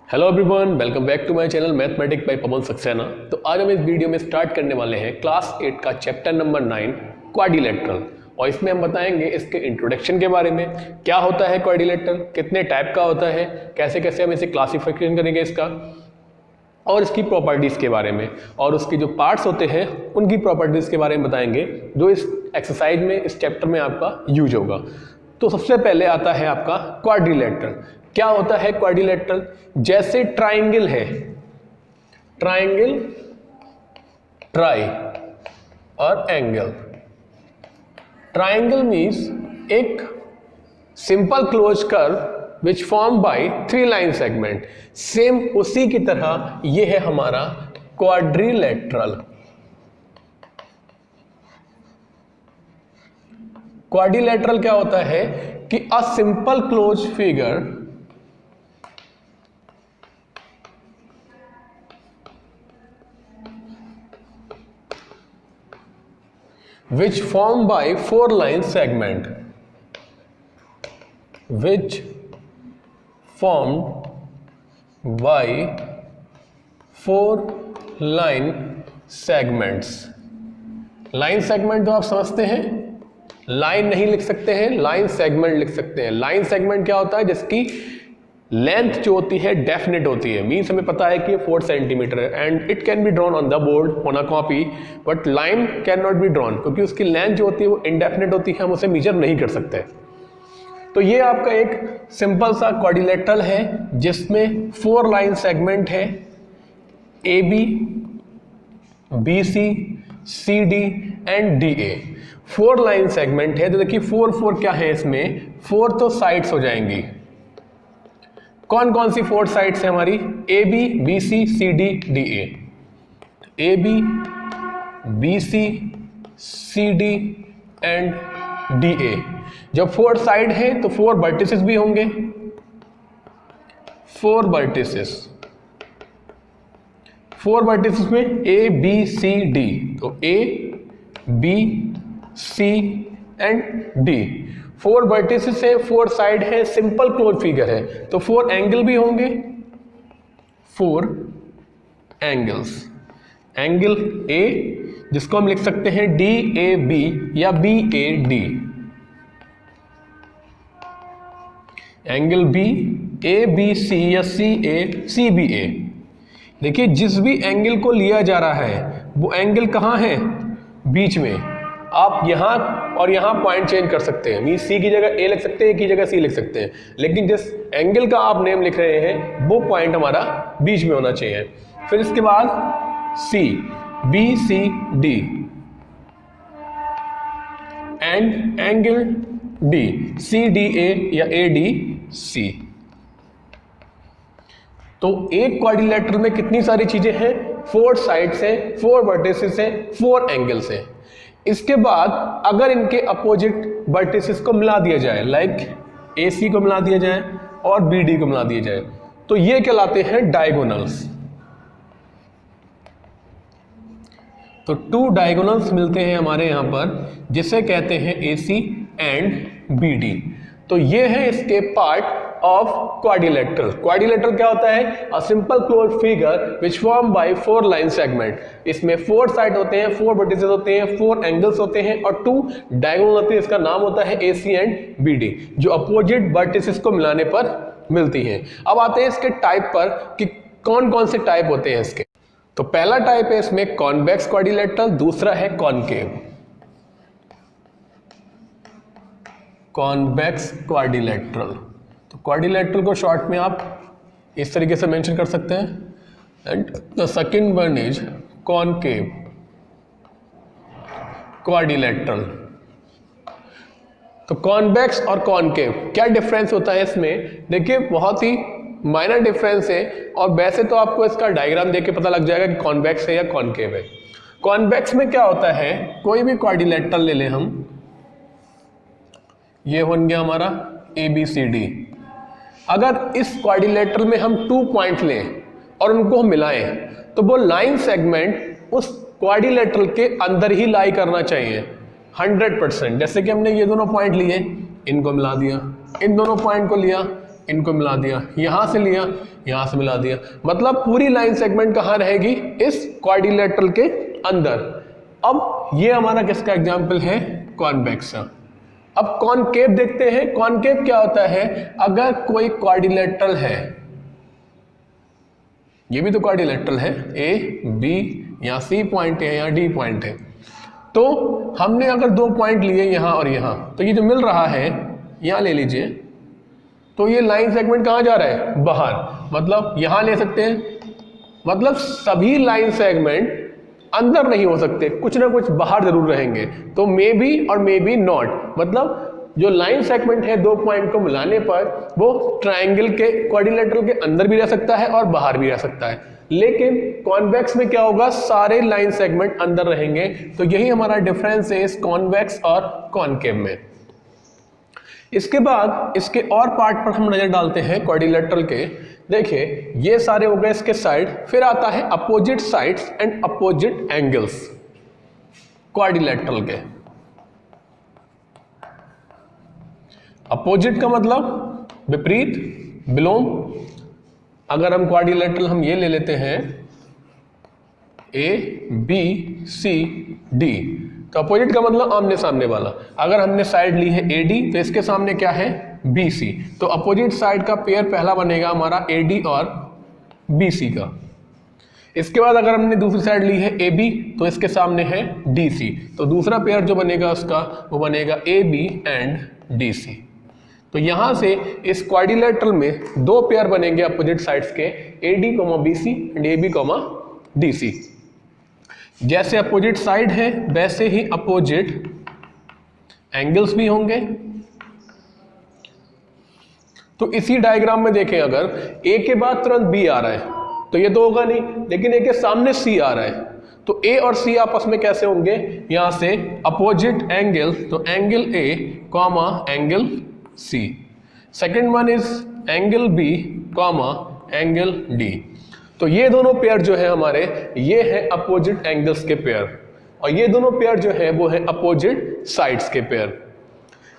Hello everyone, welcome back to my channel mathematics by Pawan Saxena. तो आज हम इस वीडियो में स्टार्ट करने वाले हैं क्लास 8 का चैप्टर नंबर 9 क्वाड्रिलेटरल। और इसमें हम बताएंगे इसके इंट्रोडक्शन के बारे में, क्या होता है क्वाड्रिलेटरल, कितने टाइप का होता है, कैसे कैसे हम इसे क्लासिफिकेशन करेंगे इसका, और इसकी प्रॉपर्टीज़ के बारे में, और उसके जो पार्ट्स होते हैं उनकी प्रॉपर्टीज़ के बारे में बताएंगे जो इस एक्सरसाइज में, इस चैप्टर में आपका यूज होगा। तो सबसे पहले आता है आपका क्वाड्रिलेटरल। क्या होता है क्वाड्रिलेटरल? जैसे ट्राइंगल है, ट्राइंगल, ट्राई और एंगल। ट्राइंगल मीन्स एक simple close curve which form by 3 line segment. Same उसी की तरह ये है हमारा क्वाड्रिलेटरल। क्वाड्रिलेटरल क्या होता है कि a simple close figure which formed by 4 line segment, which formed by 4 line segments। Line segment तो आप समझते हैं, लाइन नहीं लिख सकते हैं, लाइन सेगमेंट लिख सकते हैं। लाइन सेगमेंट क्या होता है? जिसकी लेंथ जो होती है डेफिनेट होती है, मीन्स हमें पता है कि ये 4 सेंटीमीटर है and it can be drawn on the board on a copy, but line can not be drawn क्योंकि उसकी लेंथ जो होती है वो इनडेफिनेट होती है, हम उसे मेजर नहीं कर सकते। तो ये आपका एक सिंपल सा क्वाड्रिलेटरल है जिसमें 4 लाइन सेगमेंट है, A B, B C, C D and D A. 4 line segment है। तो देखिए 4 क्या है इसमें? 4 तो साइड्स हो जाएंगी। कौन कौन सी 4 साइड्स है हमारी? A B, B C, C D, D A. A B, B C, C D and D A. जब 4 साइड है तो 4 वर्टिसेस भी होंगे, 4 वर्टिसेस। 4 वर्टिसेस में ए बी सी डी, तो A B C and D. 4 vertices है, 4 साइड है, simple close figure है, तो 4 एंगल भी होंगे, 4 एंगल्स। एंगल ए जिसको हम लिख सकते हैं डी ए बी या B A D. Angle B A B C या सी ए सी बी ए। देखिए जिस भी एंगल को लिया जा रहा है वो एंगल कहाँ है? बीच में। आप यहां और यहां पॉइंट चेंज कर सकते हैं, मीन सी की जगह ए लिख सकते हैं, ए की जगह सी लिख सकते हैं, लेकिन जिस एंगल का आप नेम लिख रहे हैं वो पॉइंट हमारा बीच में होना चाहिए। फिर इसके बाद C, B C D and angle D, C D A या ए डी सी। तो एक क्वाड्रिलेटरल में कितनी सारी चीजें हैं? 4 साइड्स हैं, 4 वर्टिसेस हैं, 4 एंगल्स हैं। इसके बाद अगर इनके अपोजिट वर्टिसेस को मिला दिया जाए, लाइक ए सी को मिला दिया जाए और बी डी को मिला दिया जाए, तो ये कहलाते हैं डायगोनल्स। तो 2 डायगोनल्स मिलते हैं हमारे यहां पर, जिसे कहते हैं ए सी एंड बी डी। तो ये है इसके पार्ट ऑफ क्वाड्रिलेटरल। क्वाड्रिलेटरल क्या होता है? A simple close figure which form by 4 line segment. इसमें 4 साइड होते हैं, 4 वर्टिसेस होते हैं, 4 एंगल्स होते हैं और 2 डायगोनल होते हैं। इसका नाम होता है ए सी एंड बी डी, जो अपोजिट वर्टिसेस को मिलाने पर मिलती हैं। अब आते हैं इसके टाइप पर कि कौन कौन से टाइप होते हैं इसके। तो पहला टाइप है इसमें कॉन्वेक्स क्वाड्रिलेटरल, दूसरा है कॉनकेव। Convex quadrilateral. तो क्वाड्रिलेटरल को शॉर्ट में आप इस तरीके से मेंशन कर सकते हैं, and the second one is concave quadrilateral. तो कॉन्वेक्स और कॉनकेव क्या डिफरेंस होता है इसमें? देखिए बहुत ही माइनर डिफरेंस है, और वैसे तो आपको इसका डायग्राम देख के पता लग जाएगा कि कॉन्वेक्स है या कॉनकेव है। कॉन्वेक्स में क्या होता है? कोई भी क्वाड्रिलेटरल ले लें हम, ये बन गया हमारा ए बी सी डी। अगर इस क्वाड्रिलेटरल में हम 2 पॉइंट लें और उनको हम मिलाएं, तो वो लाइन सेगमेंट उस क्वाड्रिलेटरल के अंदर ही लाई करना चाहिए 100%। जैसे कि हमने ये दोनों पॉइंट लिए, इनको मिला दिया, इन दोनों पॉइंट को लिया, इनको मिला दिया, यहां से लिया, यहां से मिला दिया, मतलब पूरी लाइन सेगमेंट कहां रहेगी, इस क्वाड्रिलेटरल के अंदर। अब ये हमारा किसका एग्जाम्पल है, कॉन्वेक्स। अब कॉनकेव देखते हैं। कॉनकेव क्या होता है, अगर कोई क्वाड्रिलेटरल है, ये भी तो क्वाड्रिलेटरल है, ए बी, यहाँ सी पॉइंट है, यहाँ डी पॉइंट है, तो हमने अगर 2 पॉइंट लिए यहाँ और यहाँ, तो ये जो मिल रहा है यहाँ ले लीजिए, तो ये लाइन सेगमेंट कहाँ जा रहा है, बाहर, मतलब यहाँ ले सकते हैं, मतलब सभी लाइन सेगमेंट अंदर नहीं हो सकते, कुछ ना कुछ बाहर जरूर रहेंगे। तो मे बी और मे बी नॉट, मतलब जो लाइन सेगमेंट है 2 पॉइंट को मिलाने पर वो ट्रायंगल के क्वाड्रिलेटरल के अंदर भी रह सकता है और बाहर भी रह सकता है, लेकिन कॉन्वेक्स में क्या होगा, सारे लाइन सेगमेंट अंदर रहेंगे। तो यही हमारा डिफरेंस है इस कॉन्वेक्स और कॉनकेव में। इसके बाद इसके और पार्ट पर हम नजर डालते हैं क्वाड्रिलेटरल के। देखिए ये सारे हो गए इसके साइड, फिर आता है opposite sides and opposite angles quadrilateral के। अपोजिट का मतलब विपरीत, विलोम। अगर हम क्वाड्रिलेटरल हम ये ले लेते हैं ए बी सी डी, तो अपोजिट का मतलब आमने सामने वाला। अगर हमने साइड ली है ए डी, तो इसके सामने क्या है, बी सी, तो अपोजिट साइड का पेयर पहला बनेगा हमारा ए डी और बी सी का। इसके बाद अगर हमने दूसरी साइड ली है ए बी, तो इसके सामने है डी सी, तो दूसरा पेयर जो बनेगा उसका वो बनेगा A B and D C. तो यहां से इस क्वाड्रिलेटरल में 2 पेयर बनेंगे अपोजिट साइड्स के, A D comma B C and A B comma D C. जैसे अपोजिट साइड है वैसे ही अपोजिट एंगल्स भी होंगे। तो इसी डायग्राम में देखें, अगर ए के बाद तुरंत बी आ रहा है तो ये तो होगा नहीं, लेकिन ए के सामने सी आ रहा है, तो ए और सी आपस में कैसे होंगे, यहां से अपोजिट एंगल, तो angle A comma angle C, second one is angle B comma angle D. तो ये दोनों पेयर जो है हमारे, ये है अपोजिट एंगल्स के पेयर, और ये दोनों पेयर जो है वो है अपोजिट साइड्स के पेयर।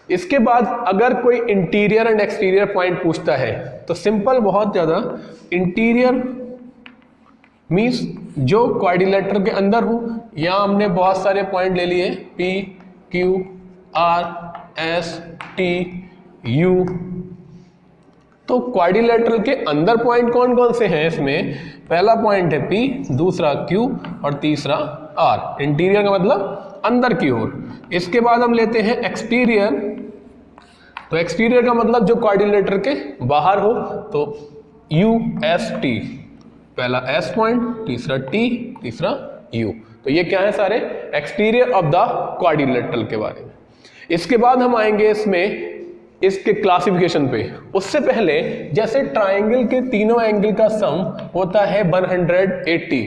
इसके बाद अगर कोई इंटीरियर एंड एक्सटीरियर पॉइंट पूछता है तो सिंपल, बहुत ज्यादा, इंटीरियर मीन्स जो क्वाड्रिलेटरल के अंदर हो। यहां हमने बहुत सारे पॉइंट ले लिए, P Q R S T U. तो क्वाड्रिलेटरल के अंदर पॉइंट कौन कौन से हैं, इसमें पहला पॉइंट है पी, दूसरा क्यू और तीसरा आर। इंटीरियर का मतलब अंदर की ओर। इसके बाद हम लेते हैं एक्सटीरियर, तो एक्सटीरियर का मतलब जो क्वाड्रिलेटरल के बाहर हो, तो यू एस टी, पहला एस पॉइंट, तीसरा टी, तीसरा यू। तो ये क्या है, सारे एक्सटीरियर ऑफ द क्वाड्रिलेटरल के बारे में। इसके बाद हम आएंगे इसमें इसके क्लासिफिकेशन पे। उससे पहले जैसे ट्रायंगल के तीनों एंगल का सम होता है 180,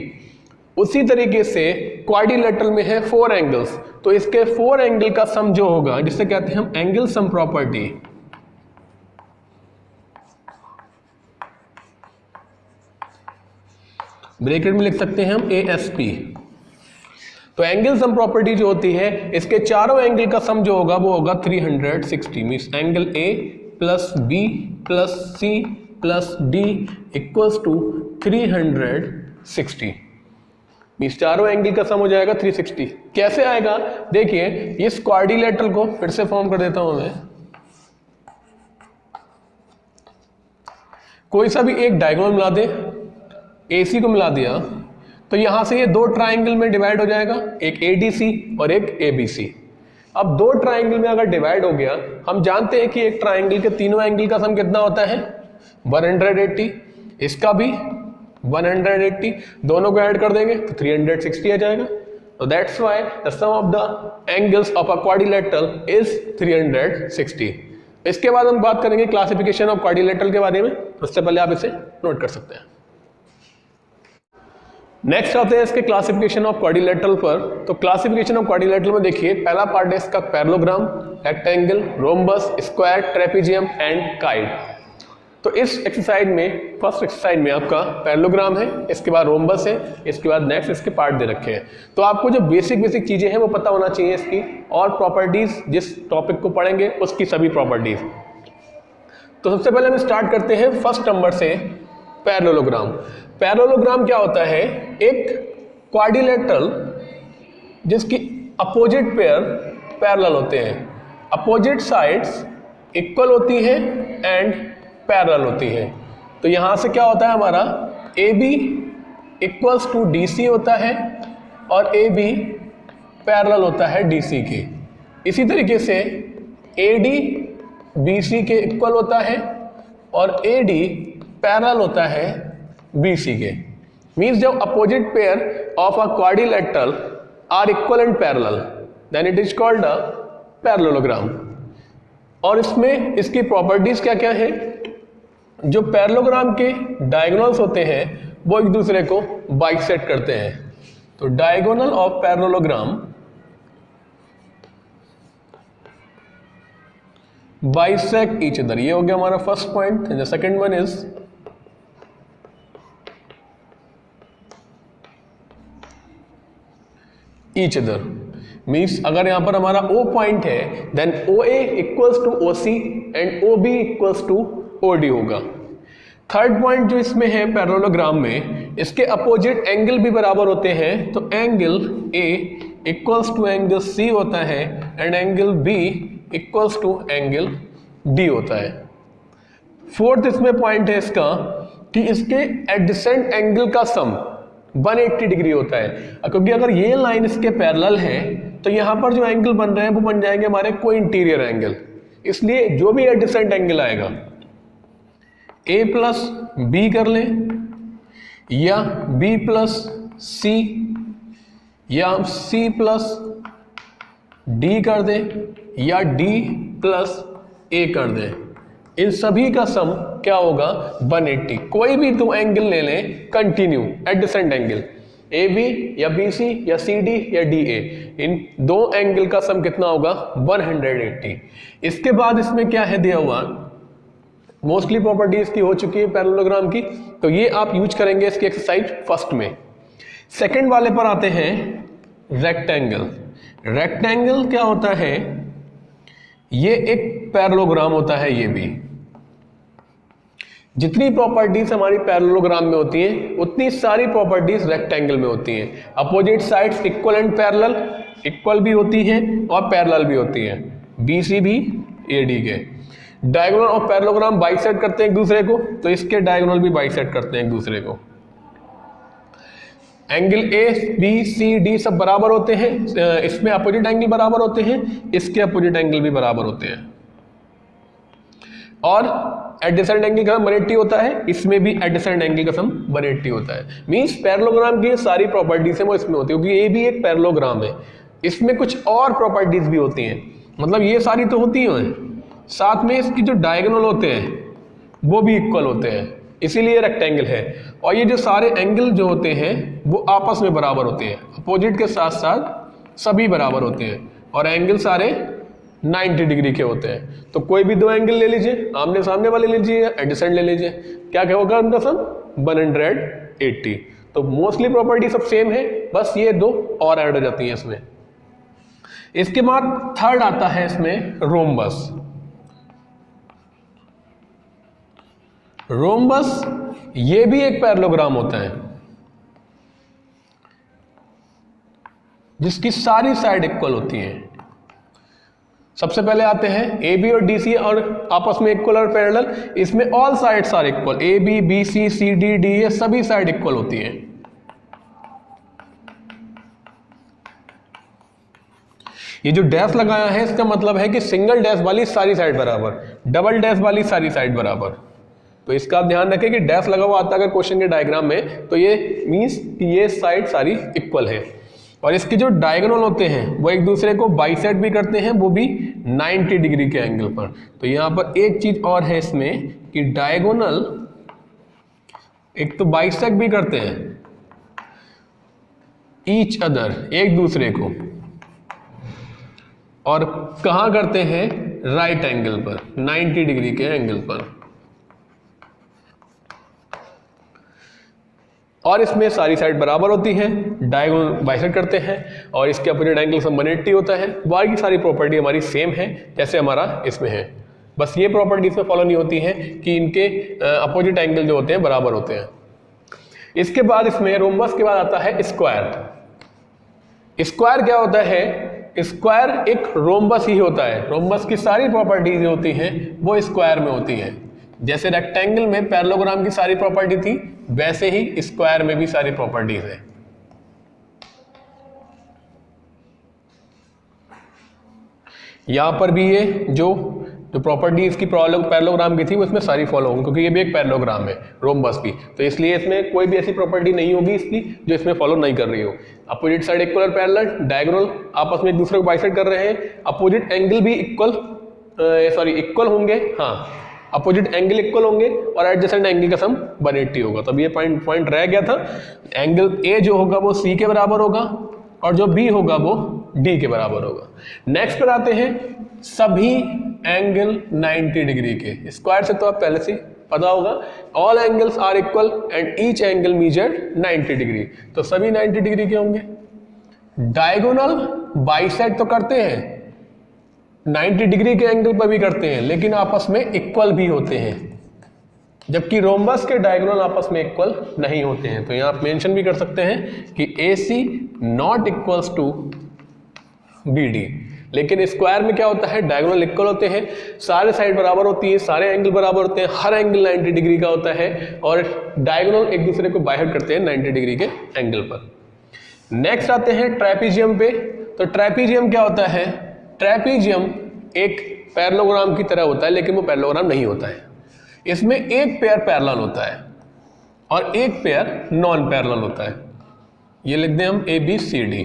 उसी तरीके से क्वाड्रिलेटरल में है 4 एंगल्स, तो इसके 4 एंगल का सम जो होगा, जिसे कहते हैं हम एंगल सम प्रॉपर्टी, ब्रैकेट में लिख सकते हैं हम ASP। तो एंगल सम प्रॉपर्टी जो होती है, इसके चारों एंगल का सम जो होगा वो होगा 360, means angle A plus B plus C plus D equals to 360, means चारों एंगल का सम हो जाएगा 360। कैसे आएगा, देखिए इस क्वाड्रिलेटरल को फिर से फॉर्म कर देता हूं मैं। कोई सा भी एक डायगोनल मिला दे, AC को मिला दिया, तो यहां से ये 2 ट्राइंगल में डिवाइड हो जाएगा, एक ADC और एक ABC। अब 2 ट्राइंगल में अगर डिवाइड हो गया, हम जानते हैं कि एक ट्राइंगल के तीनों एंगल का सम कितना होता है 180, इसका भी 180, दोनों को ऐड कर देंगे तो 360 आ जाएगा। तो that's why the sum of the angles of a quadrilateral is 360। इसके बाद हम बात करेंगे क्लासिफिकेशन ऑफ क्वाड्रिलेटरल के बारे में, उससे पहले आप इसे नोट कर सकते हैं। नेक्स्ट आते हैं इसके क्लासिफिकेशन ऑफ क्वाड्रिलेटरल पर। तो क्लासिफिकेशन ऑफ क्वाड्रिलेटरल में देखिए, पहला पार्ट है इसका parallelogram, rectangle, rhombus, square, trapezium and kite. तो इस एक्सरसाइज में, फर्स्ट एक्सरसाइज में आपका पैरेललोग्राम है, इसके बाद रोम्बस है, इसके बाद नेक्स्ट इसके पार्ट दे रखे हैं। तो आपको जो बेसिक चीजें हैं वो पता होना चाहिए इसकी, और प्रॉपर्टीज, जिस टॉपिक को पढ़ेंगे उसकी सभी प्रॉपर्टीज। तो सबसे पहले हम स्टार्ट करते हैं फर्स्ट नंबर से, पैरेललोग्राम। पैरेललोग्राम क्या होता है? एक क्वाड्रिलेटरल जिसकी अपोजिट पेयर पैरेलल होते हैं, अपोजिट साइड्स इक्वल होती हैं एंड पैरेलल होती हैं। तो यहाँ से क्या होता है हमारा, A B equals to D C होता है और ए बी पैरेलल होता है डी सी के। इसी तरीके से ए डी बी सी के इक्वल होता है और ए डी पैरेलल होता है बी सी के। मीन्स जब opposite pair of a quadrilateral are equal and parallel then it is called a parallelogram. और इसमें इसकी प्रॉपर्टीज क्या क्या है? जो पैरेललोग्राम के डायगोनल्स होते हैं वो एक दूसरे को बाइसेक्ट करते हैं। तो diagonal of parallelogram bisect each other, ये हो गया हमारा first point. The second one is each other, means अगर यहां पर हमारा O पॉइंट है then OA equals to OC and OB equals to OD होगा। थर्ड पॉइंट जो इसमें है पैरेललोग्राम में, इसके अपोजिट एंगल भी बराबर होते हैं। तो angle A equals to angle C होता है and angle B equals to angle D होता है। फोर्थ इसमें पॉइंट है इसका कि इसके एडजेसेंट एंगल का सम 180 डिग्री होता है, क्योंकि अगर ये लाइन इसके पैरेलल है तो यहाँ पर जो एंगल बन रहे हैं वो बन जाएंगे हमारे को इंटीरियर एंगल। इसलिए जो भी एडजेसेंट एंगल आएगा A प्लस बी कर लें या B प्लस C या C प्लस D कर दें या D प्लस A कर दें, इन सभी का सम क्या होगा 180। कोई भी दो एंगल ले लें continue adjacent angle, A B या बी सी या सी डी या डी ए, इन दो एंगल का सम कितना होगा 180। इसके बाद इसमें क्या है दिया हुआ, मोस्टली प्रॉपर्टीज की हो चुकी है पैरेललोग्राम की, तो ये आप यूज करेंगे इसकी एक्सरसाइज फर्स्ट में। सेकंड वाले पर आते हैं रेक्टेंगल। रेक्टेंगल क्या होता है, ये एक पैरेललोग्राम होता है। ये भी जितनी प्रॉपर्टीज हमारी पैरेललोग्राम में होती हैं उतनी सारी प्रॉपर्टीज रेक्टेंगल में होती हैं। Opposite sides equal and parallel, equal भी होती हैं और पैरेलल भी होती हैं, बी सी भी ए डी के। डायगोनल और पैरेललोग्राम बाइसेक्ट करते हैं एक दूसरे को, तो इसके डायगोनल भी बाइसेक्ट करते हैं एक दूसरे को। Angle A B C D सब बराबर होते हैं, इसमें अपोजिट एंगल बराबर होते हैं, इसके अपोजिट एंगल भी बराबर होते हैं। और एडजेसेंट एंगल का सम 180 होता है, इसमें भी एडजेसेंट एंगल का सम 180 होता है। मींस पैरेललोग्राम की सारी प्रॉपर्टीज है वो इसमें होती है, क्योंकि ये भी एक पैरेललोग्राम है। इसमें कुछ और प्रॉपर्टीज भी होती हैं, मतलब ये सारी तो होती हैं, साथ में इसकी जो डायगोनल होते हैं वो भी इक्वल होते हैं, इसीलिए रेक्टेंगल है। और ये जो सारे एंगल जो होते हैं वो आपस में बराबर होते हैं, अपोजिट के साथ साथ सभी बराबर होते हैं, और एंगल सारे 90 डिग्री के होते हैं। तो कोई भी दो एंगल ले लीजिए, आमने सामने वाले ले लीजिए, एडजेसेंट ले लीजिए, क्या क्या होगा उनका सम 180। तो मोस्टली प्रॉपर्टी सब सेम है, बस ये दो और ऐड हो जाती हैं इसमें। इसके बाद थर्ड आता है इसमें रोम्बस। रोम्बस ये भी एक पैरेललोग्राम होता है जिसकी सारी साइड इक्वल होती हैं। सबसे पहले आते हैं ए बी और डी सी और आपस में इक्वल और पैरेलल, इसमें all sides are equal, A B B C C D D A सभी साइड इक्वल होती हैं। ये जो डैश लगाया है इसका मतलब है कि सिंगल डैश वाली सारी साइड बराबर, डबल डैश वाली सारी साइड बराबर। तो इसका आप ध्यान रखें कि डैश लगा हुआ आता है अगर क्वेश्चन के डायग्राम में, तो ये मीन्स कि ये साइड सारी इक्वल है। और इसके जो डायगोनल होते हैं वो एक दूसरे को बाइसेक्ट भी करते हैं, वो भी 90 डिग्री के एंगल पर। तो यहाँ पर एक चीज और है इसमें कि डायगोनल एक तो बाइसेक्ट भी करते हैं ईच अदर, एक दूसरे को, और कहाँ करते हैं राइट एंगल पर, 90 डिग्री के एंगल पर। और इसमें सारी साइड बराबर होती हैं, डायगोनल बाइसेक्ट करते हैं, और इसके अपोजिट एंगल सम 180 होता है। बाकी सारी प्रॉपर्टी हमारी सेम है जैसे हमारा इसमें है, बस ये प्रॉपर्टी इसमें फॉलो नहीं होती है कि इनके अपोजिट एंगल जो होते हैं बराबर होते हैं। इसके बाद इसमें रोम्बस के बाद आता है स्क्वायर। स्क्वायर क्या होता है? स्क्वायर एक रोम्बस ही होता है। रोम्बस की सारी प्रॉपर्टीज जो होती हैं वो स्क्वायर में होती हैं। जैसे रेक्टेंगल में पैरेललोग्राम की सारी प्रॉपर्टी थी, वैसे ही स्क्वायर में भी सारी प्रॉपर्टीज है। यहां पर भी ये जो प्रॉपर्टी इसकी पैरेललोग्राम की थी वो इसमें सारी फॉलो होंगी, क्योंकि ये भी एक पैरेललोग्राम है रोम्बस भी, तो इसलिए इसमें कोई भी ऐसी प्रॉपर्टी नहीं होगी इसकी जो इसमें फॉलो नहीं कर रही हो। अपोजिट साइड इक्वल और पैरेलल, डायगोनल आपस में एक दूसरे को बाइसेक्ट कर रहे हैं, अपोजिट एंगल भी इक्वल होंगे, हाँ अपोजिट एंगल इक्वल होंगे और एडजेसेंट एंगल का सम 180 होगा। तब ये पॉइंट रह गया था, एंगल ए जो होगा वो सी के बराबर होगा और जो बी होगा वो डी के बराबर होगा। नेक्स्ट पर आते हैं सभी एंगल 90 डिग्री के। स्क्वायर से तो आप पहले से पता होगा, all angles are equal and each angle measured 90 degree, तो सभी 90 डिग्री के होंगे। डायगोनल बाइसेक्ट तो करते हैं, 90 डिग्री के एंगल पर भी करते हैं, लेकिन आपस में इक्वल भी होते हैं, जबकि रोम्बस के डायगोनल आपस में इक्वल नहीं होते हैं। तो यहां आप मेंशन भी कर सकते हैं कि AC not equals to BD। लेकिन स्क्वायर में क्या होता है? डायगोनल इक्वल होते हैं, सारे साइड बराबर होती है, सारे एंगल बराबर होते हैं, हर एंगल 90 डिग्री का होता है और डायगोनल एक दूसरे को बाइसेक्ट करते हैं 90 डिग्री के एंगल पर। नेक्स्ट आते हैं ट्रेपीजियम पे। तो ट्रेपीजियम क्या होता है? ट्रेपीजियम एक पैरेललोग्राम की तरह होता है, लेकिन वो पैरेललोग्राम नहीं होता है। इसमें एक पेयर पैरेलल होता है और एक पेयर नॉन पैरेलल होता है। ये लिख दें हम ABCD।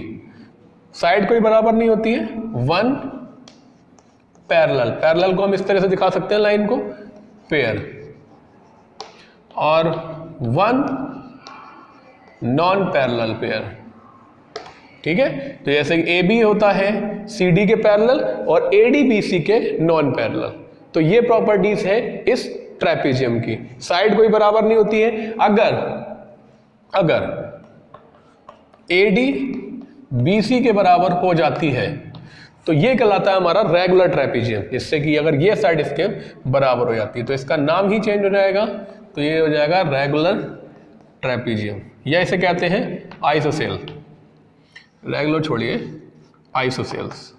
साइड कोई बराबर नहीं होती है, 1 पैरेलल, पैरेलल को हम इस तरह से दिखा सकते हैं लाइन को, पेयर, और 1 नॉन पैरेलल पेयर। ठीक है, तो जैसे कि AB होता है CD के पैरेलल और AD BC के नॉन पैरेलल। तो ये प्रॉपर्टीज है इस ट्रेपीजियम की। साइड कोई बराबर नहीं होती है। अगर AD BC के बराबर हो जाती है तो ये कहलाता है हमारा रेगुलर ट्रेपीजियम, जिससे कि अगर ये साइड इसके बराबर हो जाती है तो इसका नाम ही चेंज हो जाएगा, तो ये हो जाएगा रेगुलर ट्रेपीजियम, या इसे कहते हैं आइसोसेल। रेगुलर छोड़िए, आइसोसेल्स,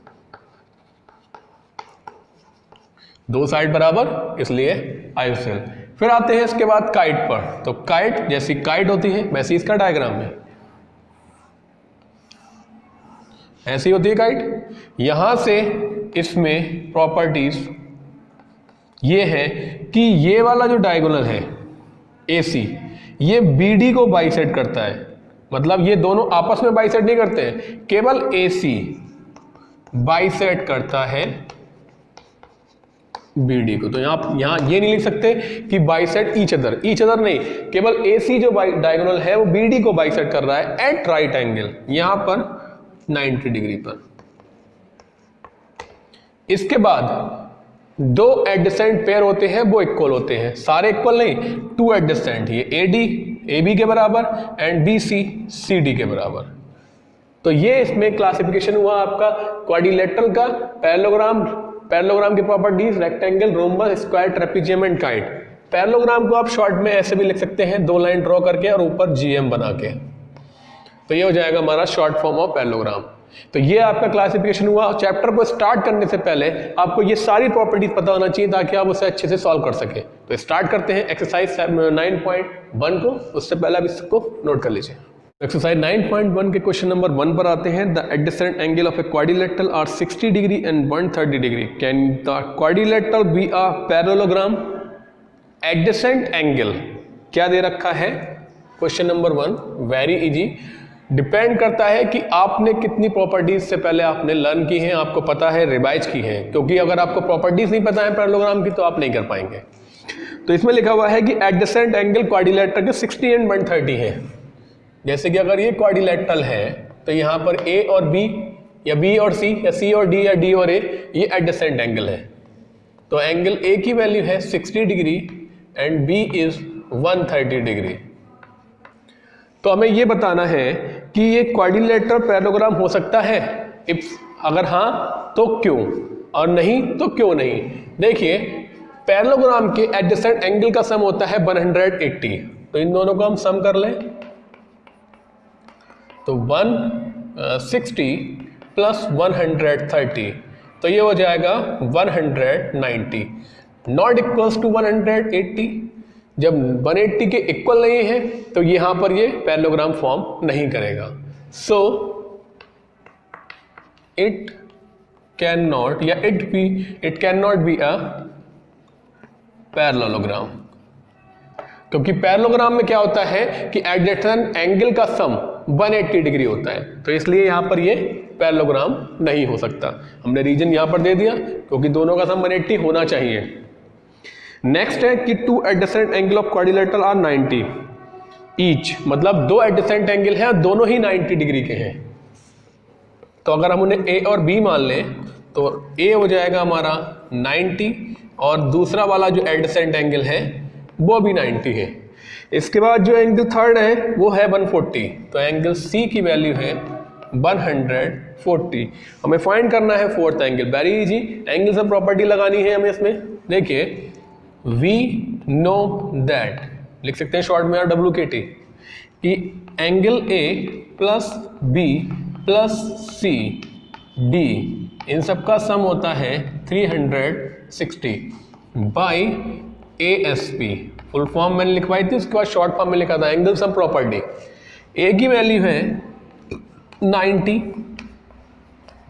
दो साइड बराबर इसलिए आइसोसेल। फिर आते हैं इसके बाद काइट पर। तो काइट, जैसी काइट होती है वैसी इसका डायग्राम है, ऐसी होती है काइट। यहां से इसमें प्रॉपर्टीज ये है कि ये वाला जो डायगोनल है AC, ये BD को बाइसेक्ट करता है। मतलब ये दोनों आपस में बाइसेक्ट नहीं करते हैं, केवल AC बाइसेक्ट करता है BD को। तो यहां ये नहीं लिख सकते कि बाइसेक्ट ईच अदर नहीं, केवल AC जो डायगोनल है वो BD को बाइसेक्ट कर रहा है एट राइट एंगल, यहां पर 90 डिग्री पर। इसके बाद दो एडजेसेंट पेयर होते हैं, वो इक्वल होते हैं, सारे इक्वल नहीं, 2 एडजेसेंट, ये AD AB के बराबर एंड BC CD के बराबर। तो ये इसमें क्लासिफिकेशन हुआ आपका क्वाड्रिलेटरल का, पैरेललोग्राम की properties, rectangle, rhombus, square, trapezium and kite. Parallelogram को आप शॉर्ट में ऐसे भी लिख सकते हैं, 2 लाइन ड्रॉ करके और ऊपर GM बना के, तो ये हो जाएगा हमारा शॉर्ट फॉर्म ऑफ पैरेललोग्राम। तो ये आपका क्लासिफिकेशन हुआ। चैप्टर को स्टार्ट करने से पहले आपको ये सारी प्रॉपर्टीज पता होना चाहिए ताकि आप उसे अच्छे से सॉल्व कर सके। तो स्टार्ट करते हैं एक्सरसाइज 9.1 को। उससे पहले आप इसको नोट कर लीजिए। एक्सरसाइज 9.1 के क्वेश्चन नंबर 1 पर आते हैं। The adjacent angle of a quadrilateral are 60 degree and 130 degree, can the quadrilateral be a parallelogram? Adjacent angle क्या दे रखा है? Question number 1 very easy, depend करता है कि आपने कितनी प्रॉपर्टीज से पहले आपने लर्न की हैं, आपको पता है, रिवाइज की हैं, क्योंकि अगर आपको प्रॉपर्टीज नहीं पता है पैरेललोग्राम की तो आप नहीं कर पाएंगे। तो इसमें लिखा हुआ है कि एडजेसेंट एंगल क्वाड्रिलेटरल के 60 एंड 130 है। जैसे कि अगर ये क्वाड्रिलेटरल है तो यहाँ पर A और B या B और C या C और D या D और A, ये एडजेसेंट एंगल है। तो एंगल A की वैल्यू है 60 degree and B is 130 degree. तो हमें ये बताना है कि ये क्वाड्रिलेटरल पैरेललोग्राम हो सकता है, अगर हाँ तो क्यों, और नहीं तो क्यों नहीं। देखिए पैरेललोग्राम के एडजेसेंट एंगल का सम होता है 180। तो इन दोनों को हम सम कर लें तो 160 प्लस 130, तो ये हो जाएगा 190, नॉट इक्वल्स टू 180। जब 180 के इक्वल नहीं है तो यहां पर ये पैरेललोग्राम फॉर्म नहीं करेगा। सो इट कैन नॉट या it can not be a parallelogram, क्योंकि पैरेललोग्राम में क्या होता है कि एडजेसेंट एंगल का सम 180 डिग्री होता है, तो इसलिए यहां पर ये पैरेललोग्राम नहीं हो सकता। हमने रीजन यहां पर दे दिया क्योंकि दोनों का सम 180 होना चाहिए। नेक्स्ट है कि two adjacent angle of quadrilateral are 90 each, मतलब दो एडजेसेंट एंगल हैं और दोनों ही 90 डिग्री के हैं। तो अगर हम उन्हें ए और बी मान लें तो ए हो जाएगा हमारा 90 और दूसरा वाला जो एडजेसेंट एंगल है वो भी 90 है। इसके बाद जो एंगल थर्ड है वो है 140, तो एंगल सी की वैल्यू है 140। हमें फाइंड करना है fourth angle, very easy. Angle से प्रॉपर्टी लगानी है हमें इसमें। देखिए वी नो दैट, लिख सकते हैं शॉर्ट में WKT, कि angle A plus B plus C D इन सब का सम होता है 360 बाई ASP। फुल फॉर्म मैंने लिखवाई थी, उसके बाद शॉर्ट फॉर्म में लिखा था एंगल सम प्रॉपर्टी। ए की वैल्यू है 90,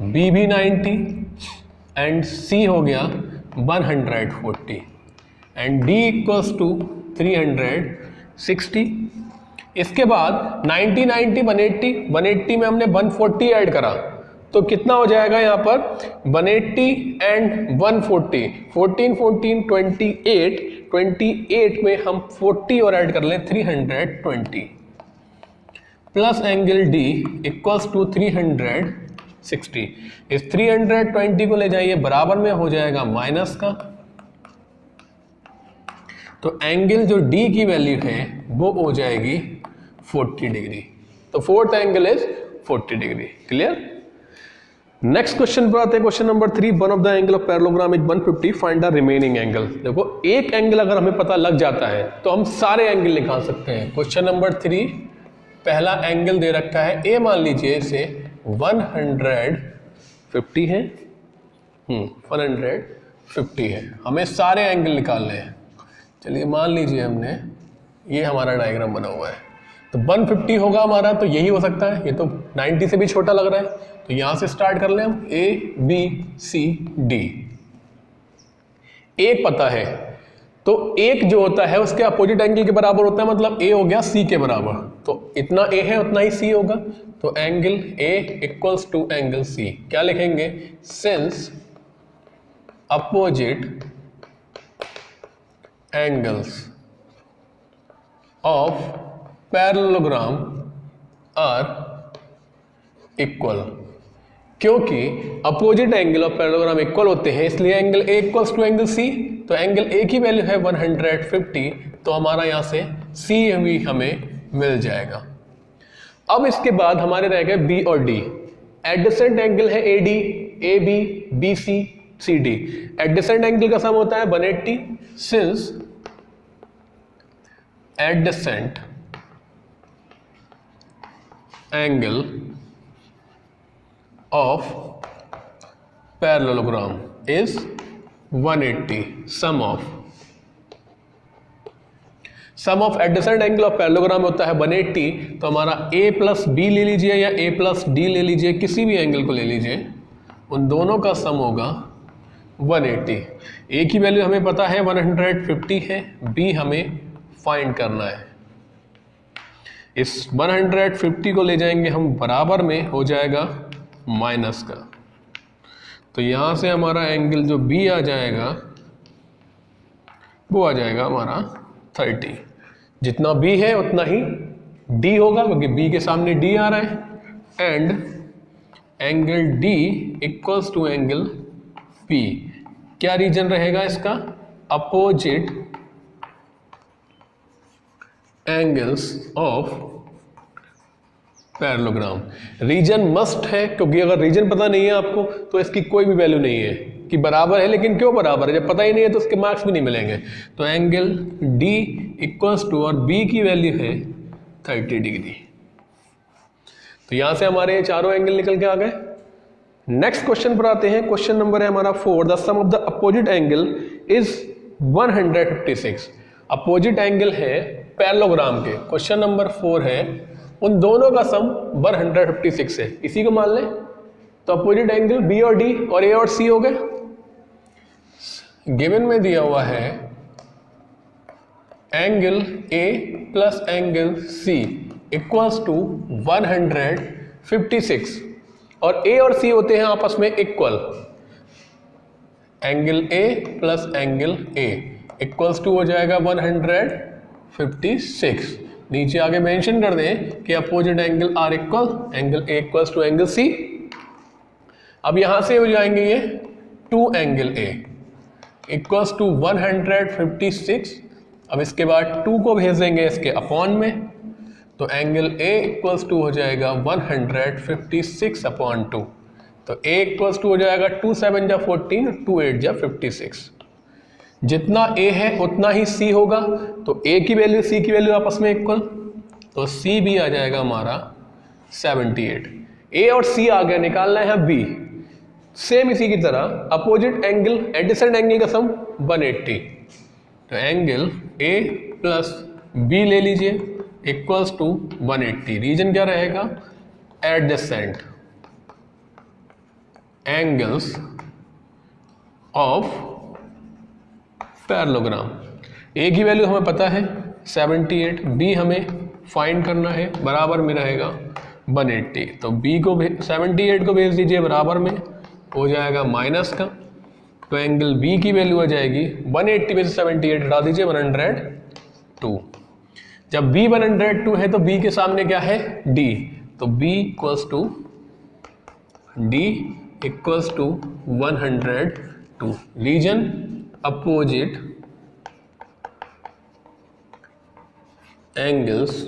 बी भी 90 एंड सी हो गया 140 एंड डी इक्वल्स टू 360। इसके बाद 90 90 180 में हमने 140 ऐड करा तो कितना हो जाएगा यहाँ पर 180 एंड 140, 14 14 28 में हम 40 और ऐड कर लें 320 plus angle D equals to 360। इस 320 को ले जाइए बराबर में हो जाएगा माइनस का, तो एंगल जो डी की वैल्यू है वो हो जाएगी 40 डिग्री। तो fourth angle is 40 degree. Clear. Next question पर आते हैं, question number 3। One of the angle of parallelogram is 150, find the remaining angle. देखो एक एंगल अगर हमें पता लग जाता है तो हम सारे एंगल निकाल सकते हैं। क्वेश्चन नंबर 3, पहला एंगल दे रखा है ए, मान लीजिए इसे 150 है, 150 है। हमें सारे एंगल निकालने हैं। चलिए मान लीजिए हमने ये हमारा डायग्राम बना हुआ है, तो 150 होगा हमारा, तो यही हो सकता है। ये तो 90 से भी छोटा लग रहा है, तो यहां से स्टार्ट कर लें हम। ए बी सी डी, एक पता है तो एक जो होता है उसके अपोजिट एंगल के बराबर होता है, मतलब ए हो गया सी के बराबर, तो इतना ए है उतना ही सी होगा। तो angle A equals to angle C, क्या लिखेंगे, since opposite angles of parallelogram are equal. क्योंकि opposite angle of parallelogram equal होते हैं इसलिए angle A equals to angle C. तो एंगल ए की वैल्यू है 150, तो हमारा यहां से सी भी हमें मिल जाएगा। अब इसके बाद हमारे रह गए बी और डी। एडजेसेंट एंगल है A D, A B B C C D. Adjacent angle का सम होता है 180, since adjacent angle of parallelogram is 180, sum of adjacent angle of parallelogram होता है 180। तो हमारा a प्लस बी ले लीजिए या a प्लस डी ले लीजिए, किसी भी एंगल को ले लीजिए, उन दोनों का सम होगा 180। a की वैल्यू हमें पता है 150 है, b हमें फाइंड करना है। इस 150 को ले जाएंगे हम बराबर में, हो जाएगा माइनस का, तो यहां से हमारा एंगल जो B आ जाएगा वो आ जाएगा हमारा 30। जितना B है उतना ही D होगा, क्योंकि B के सामने D आ रहा है। And angle D equals to angle P, क्या रीजन रहेगा इसका, opposite angles of parallelogram. Reason must है, क्योंकि अगर रीजन पता नहीं है आपको तो इसकी कोई भी वैल्यू नहीं है कि बराबर है, लेकिन क्यों बराबर है, जब पता ही नहीं है तो उसके मार्क्स भी नहीं मिलेंगे। तो एंगल डी इक्वल्स टू, और बी की वैल्यू है 30 डिग्री। तो यहां से हमारे चारों एंगल निकल के आ गए। नेक्स्ट क्वेश्चन पर आते हैं। क्वेश्चन नंबर है हमारा 4। The sum of the opposite angle is 156। Opposite angle है पैरेललोग्राम के। क्वेश्चन नंबर 4 है, उन दोनों का सम 156 है, इसी को मान लें। तो अपोजिट एंगल बी और डी और ए और सी हो गए। गिवन में दिया हुआ है angle A plus angle C equals to 156, और ए और सी होते हैं आपस में equal. Angle A plus angle A equals to हो जाएगा 156। नीचे आगे मेंशन कर दें कि opposite angle are equal, angle A equals to angle C. अब यहां से हो जाएंगे ये 2 एंगल ए इक्वल्स टू 156। अब इसके बाद 2 को भेज देंगे इसके अपॉन में, तो एंगल ए इक्वल्स टू हो जाएगा 156 अपॉन 2। तो a इक्वल्स टू हो जाएगा 2 7 जा 14, 2 8 जा 56। जितना a है उतना ही c होगा, तो a की वैल्यू c की वैल्यू आपस में इक्वल, तो c भी आ जाएगा हमारा 78। a और c आ गया, निकालना है b। सेम इसी की तरह अपोजिट एंगल एडिसेंट एंगल का सम 180। तो एंगल a प्लस b ले लीजिए इक्वल्स टू 180। रीजन क्या रहेगा, एडजेसेंट एंगल्स ऑफ पैरेललोग्राम। ए की वैल्यू हमें पता है 78, बी हमें फाइंड करना है, बराबर में रहेगा 180। तो बी को 78 को भेज दीजिए बराबर में, हो जाएगा माइनस का। तो एंगल बी की वैल्यू आ जाएगी 180 में से 78 हटा दीजिए 102। जब b 102 है तो b के सामने क्या है d, तो b equals to d equals to 102। Reason opposite angles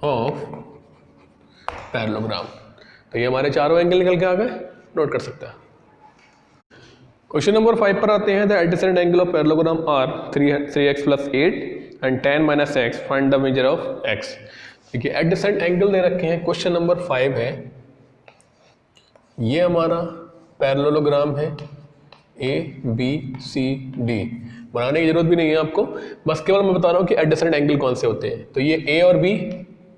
of parallelogram. तो ये हमारे चारों एंगल निकल के आ गए, नोट कर सकते हैं। क्वेश्चन नंबर 5 पर आते हैं। The adjacent angle of parallelogram are 3x plus 8 and 10 minus x, find the measure of x। देखिए एडजेसेंट एंगल दे रखे हैं, क्वेश्चन नंबर 5 है। ये हमारा पैरेललोग्राम है ए बी सी डी। बनाने की जरूरत भी नहीं है आपको, बस केवल मैं बता रहा हूँ कि एडजेसेंट एंगल कौन से होते हैं। तो ये ए और बी,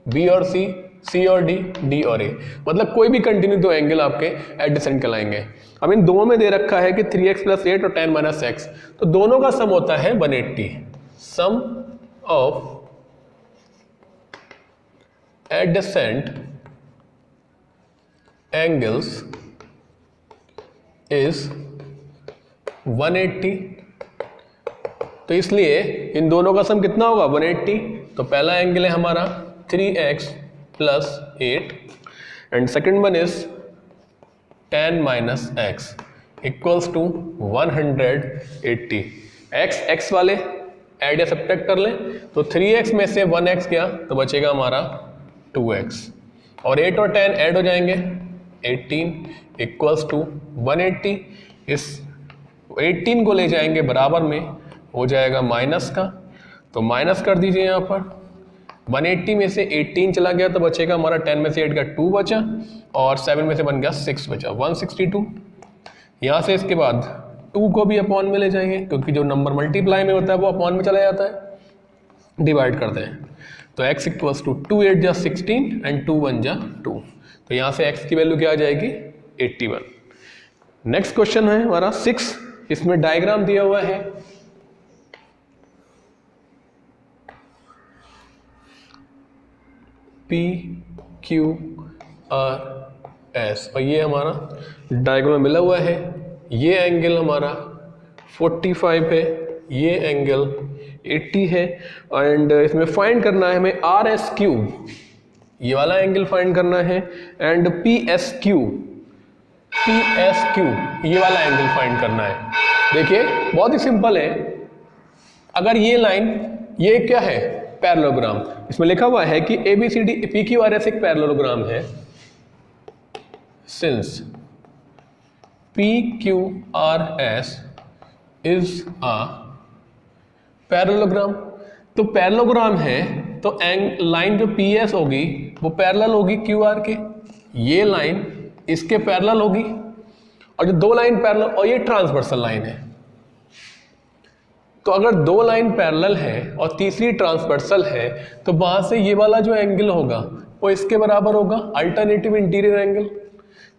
बी और सी, सी और डी, डी और ए, मतलब कोई भी कंटिन्यू दो एंगल आपके एडजेसेंट कहलाएंगे। अब इन दोनों में दे रखा है कि 3x प्लस 8 और 10 माइनस एक्स, तो दोनों का सम होता है 180। सम ऑफ एडजेसेंट एंगल्स इज 180। तो इसलिए इन दोनों का सम कितना होगा 180। तो पहला एंगल है हमारा 3x plus 8 and second one is 10 minus x equals to 180। x वाले ऐड या सब्ट्रैक्ट कर लें, तो 3x में से 1x गया तो बचेगा हमारा 2x, और 8 और 10 ऐड हो जाएंगे 18 इक्वल्स टू 180। इस 18 को ले जाएंगे बराबर में, हो जाएगा माइनस का, तो माइनस कर दीजिए यहाँ पर। 180 में से 18 चला गया तो बचेगा हमारा 10 में से 8 का 2 बचा, और 7 में से बन गया 6 बचा, 162। यहाँ से इसके बाद 2 को भी अपॉन में ले जाएंगे, क्योंकि जो नंबर मल्टीप्लाई में होता है वो अपॉन में चला जाता है। डिवाइड करते हैं तो x इक्वल्स टू 2 8 जा 16 एंड 2 1 जा 2। तो यहाँ से x की वैल्यू क्या आ जाएगी 81। नेक्स्ट क्वेश्चन है हमारा 6। इसमें डायग्राम दिया हुआ है। P Q R S, और ये हमारा डायग्राम मिला हुआ है। ये एंगल हमारा 45 है, ये एंगल 80 है, एंड इसमें फाइंड करना है हमें RSQ, ये वाला एंगल फाइंड करना है, एंड PSQ ये वाला एंगल फाइंड करना है। देखिए बहुत ही सिंपल है। अगर ये लाइन, ये क्या है पैरेललोग्राम। इसमें लिखा हुआ है कि ABCD PQRS एक पैरेललोग्राम है। Since PQRS is a parallelogram, तो पैरेललोग्राम है तो लाइन जो PS होगी वो पैरेलल होगी QR के, ये लाइन इसके पैरेलल होगी, और जो दो लाइन पैरेलल, और ये ट्रांसवर्सल लाइन है। तो अगर दो लाइन पैरेलल है और तीसरी ट्रांसवर्सल है तो वहां से ये वाला जो एंगल होगा वो इसके बराबर होगा, अल्टरनेटिव इंटीरियर एंगल।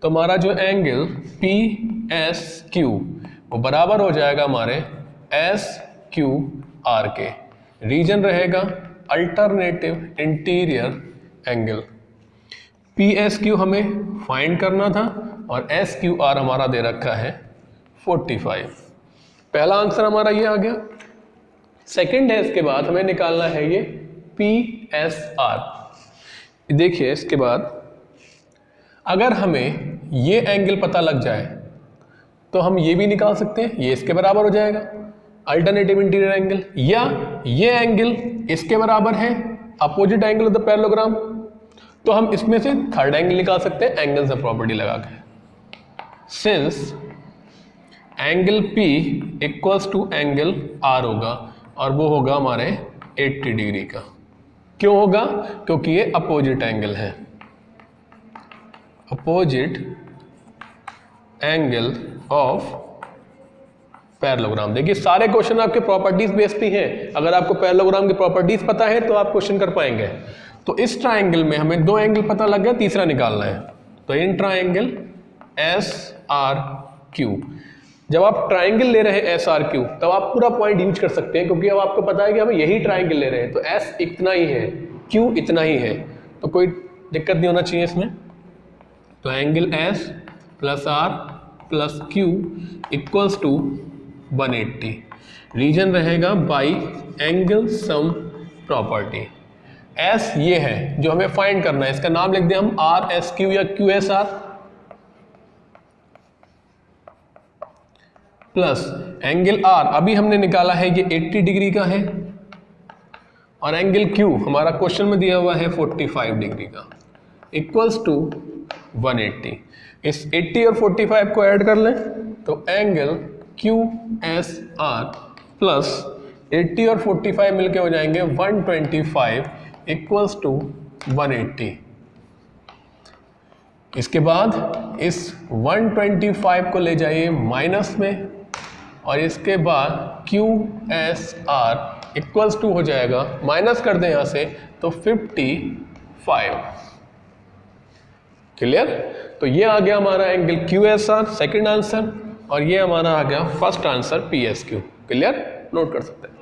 तो हमारा जो एंगल PSQ वो बराबर हो जाएगा हमारे SQR के। रीजन रहेगा अल्टरनेटिव इंटीरियर एंगल। PSQ हमें फाइंड करना था और SQR हमारा दे रखा है 45। पहला आंसर हमारा ये आ गया। सेकंड है, इसके बाद हमें निकालना है ये PSR। देखिए इसके बाद अगर हमें ये एंगल पता लग जाए तो हम ये भी निकाल सकते हैं, ये इसके बराबर हो जाएगा अल्टरनेटिव इंटीरियर एंगल, या ये एंगल इसके बराबर है opposite angle of the parallelogram, तो हम इसमें से थर्ड एंगल निकाल सकते हैं एंगल से प्रॉपर्टी लगा के। Since angle P equals to angle R होगा और वो होगा हमारे 80 डिग्री का। क्यों होगा? क्योंकि ये अपोजिट एंगल है, अपोजिट एंगल ऑफ पैरेललोग्राम। देखिए सारे क्वेश्चन आपके प्रॉपर्टीज बेस्ड पे हैं, अगर आपको पैरेललोग्राम की प्रॉपर्टीज पता है तो आप क्वेश्चन कर पाएंगे। तो इस ट्राइंगल में हमें दो एंगल पता लग गया, तीसरा निकालना है। तो इन ट्राइंगल SRQ, जब आप ट्राइंगल ले रहे हैं SRQ तब आप पूरा पॉइंट यूज कर सकते हैं, क्योंकि अब आपको पता है कि हमें यही ट्राइंगल ले रहे हैं, तो S इतना ही है, Q इतना ही है, तो कोई दिक्कत नहीं होना चाहिए इसमें। तो angle S plus R plus Q equals to 180। Reason रहेगा by angle sum property. S ये है जो हमें फाइंड करना है, इसका नाम लिख दें हम RSQ या QSR, प्लस एंगल R अभी हमने निकाला है ये 80 डिग्री का है, और एंगल Q हमारा क्वेश्चन में दिया हुआ है 45 डिग्री का, इक्वल्स टू 180। इस 80 और 45 को ऐड कर लें तो एंगल QSR प्लस 80 और 45 मिलके हो जाएंगे 125 इक्वल्स टू 180। इसके बाद इस 125 को ले जाइए माइनस में, और इसके बाद QSR इक्वल्स टू हो जाएगा, माइनस कर दें यहाँ से तो 55। क्लियर? तो ये आ गया हमारा एंगल QSR सेकंड आंसर, और ये हमारा आ गया first answer PSQ। Clear? Note कर सकते हैं।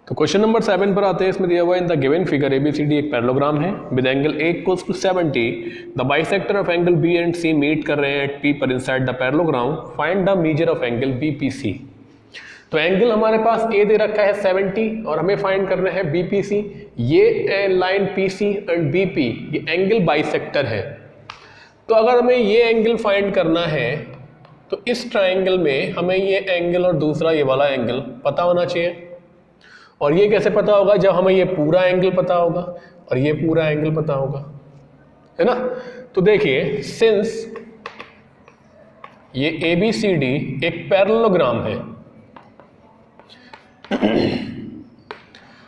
तो क्वेश्चन नंबर 7 पर आते हैं। इसमें दिया हुआ in the given figure ABCD एक पैरेललोग्राम है with angle A equals to 70। The bisector of angle B and C meet कर रहे हैं एट P पर inside the parallelogram. Find the measure of angle BPC। तो एंगल हमारे पास A दे रखा है 70 और हमें फाइंड करना है BPC। ये लाइन PC एंड BP ये एंगल बाइसेक्टर है। तो अगर हमें ये एंगल फाइंड करना है तो इस ट्राइंगल में हमें ये एंगल और दूसरा ये वाला एंगल पता होना चाहिए। और ये कैसे पता होगा? जब हमें ये पूरा एंगल पता होगा और ये पूरा एंगल पता होगा, है ना। तो देखिए सिंस ये ABCD एक पैरेललोग्राम है,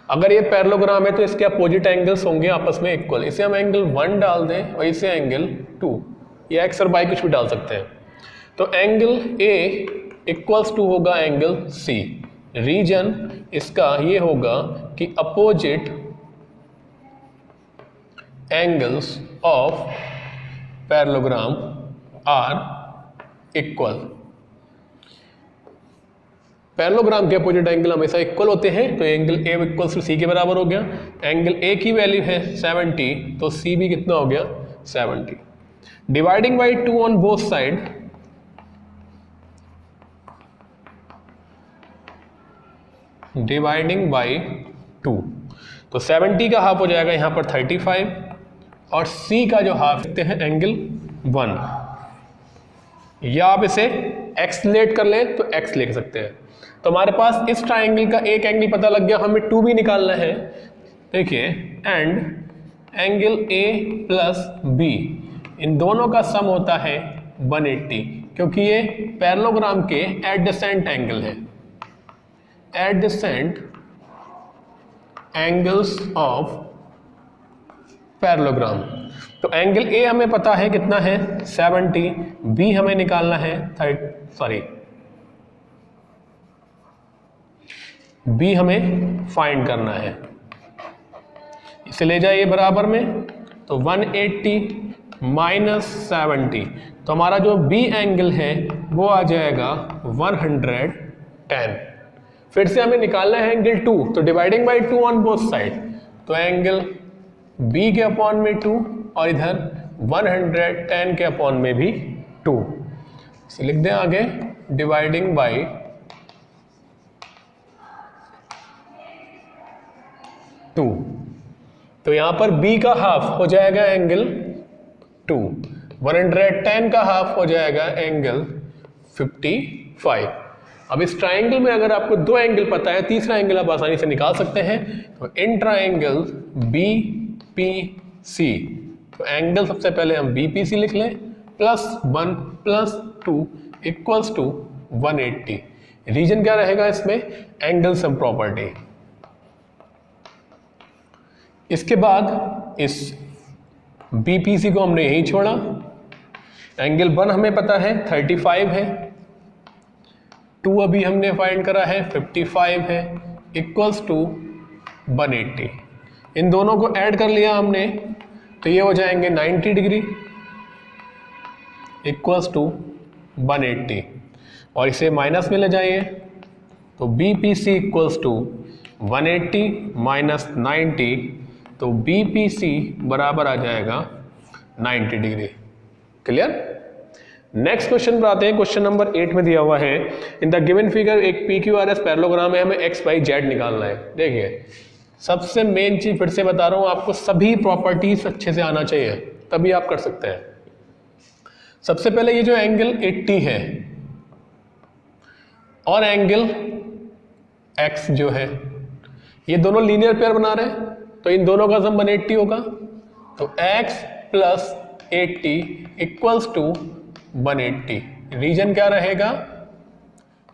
अगर ये पैरेललोग्राम है तो इसके अपोजिट एंगल्स होंगे आपस में इक्वल। इसे हम एंगल 1 डाल दें और इसे एंगल 2, या एक्स और वाई कुछ भी डाल सकते हैं। तो एंगल A इक्वल्स टू होगा एंगल C। रीजन इसका ये होगा कि opposite angles of parallelogram are equal. Parallelogram के अपोजिट एंगल हमेशा इक्वल होते हैं, तो angle A equals to C के बराबर हो गया। एंगल A की वैल्यू है 70, तो C भी कितना हो गया 70। Dividing by 2 on both side, dividing by 2, तो 70 का हाफ हो जाएगा यहाँ पर 35, और C का जो हाफ लिखते हैं एंगल 1, या आप इसे एक्सलेट कर लें तो x लिख सकते हैं। तो हमारे पास इस ट्राइंगल का एक एंगल पता लग गया, हमें 2 भी निकालना है। देखिए and angle A plus B, इन दोनों का सम होता है 180, क्योंकि ये पैरेललोग्राम के एडजेसेंट एंगल है, एडजेसेंट एंगल्स ऑफ पैरेललोग्राम। तो एंगल ए हमें पता है कितना है 70, बी हमें निकालना है बी हमें फाइंड करना है। इसे ले जाइए बराबर में, तो 180 माइनस 70, तो हमारा जो बी एंगल है वो आ जाएगा 110। फिर से हमें निकालना है एंगल 2, तो dividing by 2 on both side, तो एंगल बी के अपॉन में 2 और इधर 110 के अपॉन में भी 2। इसे लिख दें आगे, डिवाइडिंग बाय 2, तो यहां पर b का हाफ हो जाएगा एंगल 2, 110 का हाफ हो जाएगा एंगल 55। अब इस ट्राइंगल में अगर आपको दो एंगल पता है, तीसरा एंगल आप आसानी से निकाल सकते हैं। तो इन ट्राइंगल BPC, तो एंगल सबसे पहले हम BPC लिख लें, +1 + 2 = 180। रीजन क्या रहेगा इसमें, एंगल सम प्रॉपर्टी। इसके बाद इस BPC को हमने यहीं छोड़ा, एंगल 1 हमें पता है 35 है, 2 अभी हमने फाइंड करा है 55 है, = 180। इन दोनों को ऐड कर लिया हमने, तो ये हो जाएंगे 90 डिग्री = 180, और इसे माइनस में ले जाइए, तो BPC = 180 माइनस 90, तो BPC बराबर आ जाएगा 90 डिग्री। क्लियर। नेक्स्ट क्वेश्चन पर आते हैं। क्वेश्चन नंबर 8 में दिया हुआ है, इन द गिवन फिगर एक PQRS पैरेललोग्राम है, हमें x y z निकालना है। देखिए सबसे मेन चीज फिर से बता रहा हूं आपको, सभी प्रॉपर्टीज अच्छे से आना चाहिए तभी आप कर सकते हैं। सबसे पहले ये जो एंगल 80 है और एंगल x जो है, ये दोनों लीनियर पेयर बना रहे हैं, तो इन दोनों का सम 180 होगा, तो x + 80 = 180। रीजन क्या रहेगा,